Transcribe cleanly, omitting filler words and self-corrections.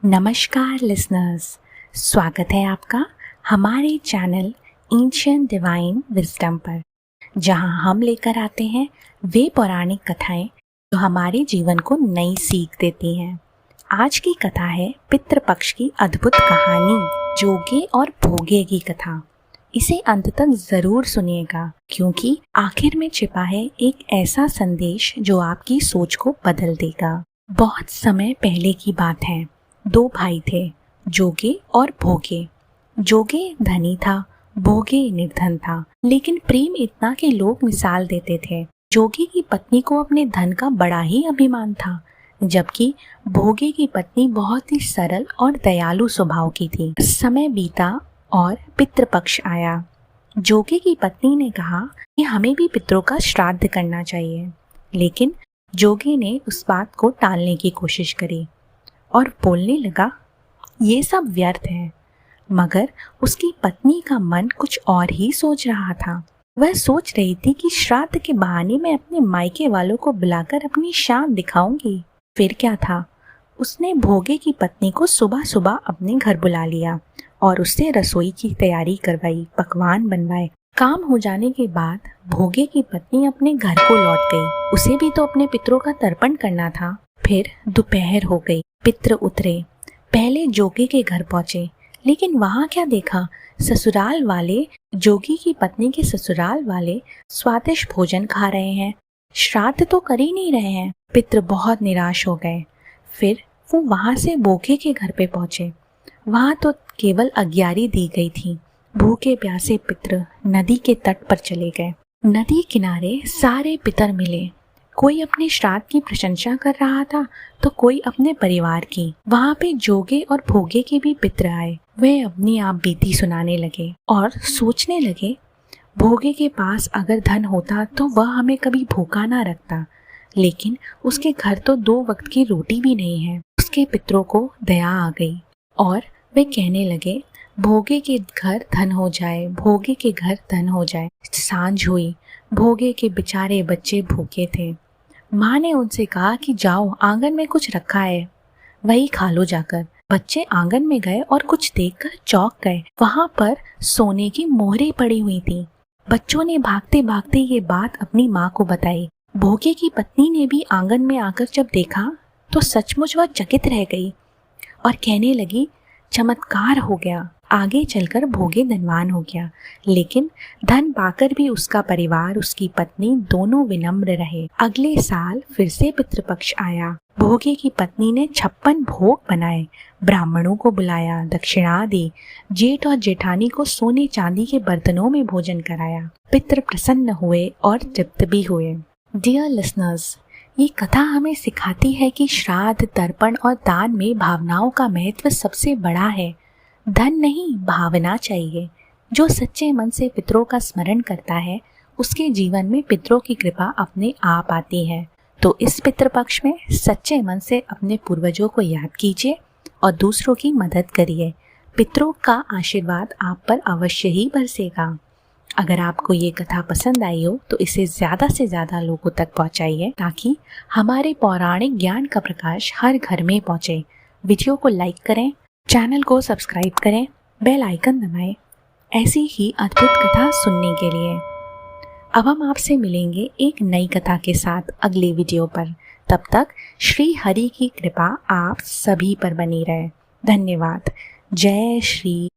नमस्कार लिसनर्स, स्वागत है आपका हमारे चैनल एंशिएंट डिवाइन विजडम पर, जहां हम लेकर आते हैं वे पौराणिक कथाएं जो हमारे जीवन को नई सीख देती हैं। आज की कथा है पितृपक्ष की अद्भुत कहानी जोगे और भोगे की कथा। इसे अंत तक जरूर सुनिएगा, क्योंकि आखिर में छिपा है एक ऐसा संदेश जो आपकी सोच को बदल देगा। बहुत समय पहले की बात है। दो भाई थे, जोगे और भोगे। जोगे धनी था, भोगे निर्धन था, लेकिन प्रेम इतना कि लोग मिसाल देते थे। जोगे की पत्नी को अपने धन का बड़ा ही अभिमान था, जबकि भोगे की पत्नी बहुत ही सरल और दयालु स्वभाव की थी। समय बीता और पितृपक्ष आया। जोगे की पत्नी ने कहा कि हमें भी पितरों का श्राद्ध करना चाहिए, लेकिन जोगे ने उस बात को टालने की कोशिश करी और बोलने लगा, ये सब व्यर्थ है। मगर उसकी पत्नी का मन कुछ और ही सोच रहा था। वह सोच रही थी कि श्राद्ध के बहाने मैं अपने मायके वालों को बुलाकर अपनी शान दिखाऊंगी। फिर क्या था, उसने भोगे की पत्नी को सुबह सुबह अपने घर बुला लिया और उससे रसोई की तैयारी करवाई, पकवान बनवाए। काम हो जाने के बाद भोगे की पत्नी अपने घर को लौट गई। उसे भी तो अपने पितरों का तर्पण करना था। फिर दोपहर हो गई। पितृ उतरे, पहले जोगे के घर पहुंचे, लेकिन वहां क्या देखा, ससुराल वाले, जोगी की पत्नी के ससुराल वाले स्वादिष्ट भोजन खा रहे हैं, श्राद्ध तो कर ही नहीं रहे हैं। पितृ बहुत निराश हो गए। फिर वो वहां से भोगे के घर पे पहुंचे। वहां तो केवल अग्यारी दी गई थी। भूखे प्यासे पितृ नदी के तट पर चले गए। नदी किनारे सारे पितर मिले। कोई अपने श्राद्ध की प्रशंसा कर रहा था तो कोई अपने परिवार की। वहां पे जोगे और भोगे के भी पितर आए। वे अपनी आप बीती सुनाने लगे और सोचने लगे, भोगे के पास अगर धन होता तो वह हमें कभी भूखा ना रखता, लेकिन उसके घर तो 2 वक्त की रोटी भी नहीं है। उसके पितरों को दया आ गई और वे कहने लगे, भोगे के घर धन हो जाए, भोगे के घर धन हो जाए। सांझ हुई। भोगे के बेचारे बच्चे भूखे थे। माँ ने उनसे कहा कि जाओ, आंगन में कुछ रखा है, वही खा लो जाकर। बच्चे आंगन में गए और कुछ देखकर चौंक गए। वहां पर सोने की मोहरें पड़ी हुई थी। बच्चों ने भागते भागते ये बात अपनी माँ को बताई। भोगे की पत्नी ने भी आंगन में आकर जब देखा तो सचमुच वह चकित रह गई और कहने लगी, चमत्कार हो गया। आगे चलकर भोगे धनवान हो गया, लेकिन धन पाकर भी उसका परिवार, उसकी पत्नी दोनों विनम्र रहे। अगले साल फिर से पितृपक्ष आया। भोगे की पत्नी ने 56 भोग बनाए, ब्राह्मणों को बुलाया, दक्षिणा दी। जेठ और जेठानी को सोने चांदी के बर्तनों में भोजन कराया। पितृ प्रसन्न हुए और तृप्त भी हुए। डियर लिसनर्स, ये कथा हमें सिखाती है कि श्राद्ध, तर्पण और दान में भावनाओं का महत्व सबसे बड़ा है। धन नहीं, भावना चाहिए। जो सच्चे मन से पितरों का स्मरण करता है, उसके जीवन में पितरों की कृपा अपने आप आती है। तो इस पितृपक्ष में सच्चे मन से अपने पूर्वजों को याद कीजिए और दूसरों की मदद करिए। पितरों का आशीर्वाद आप पर अवश्य ही बरसेगा। अगर आपको ये कथा पसंद आई हो तो इसे ज़्यादा से ज़्यादा लोगों तक पहुँचाइए, ताकि हमारे पौराणिक ज्ञान का प्रकाश हर घर में पहुँचे। वीडियो को लाइक करें, चैनल को सब्सक्राइब करें, बेल आइकन दबाएं ऐसी ही अद्भुत कथा सुनने के लिए। अब हम आपसे मिलेंगे एक नई कथा के साथ अगले वीडियो पर। तब तक श्री हरि की कृपा आप सभी पर बनी रहे। धन्यवाद। जय श्री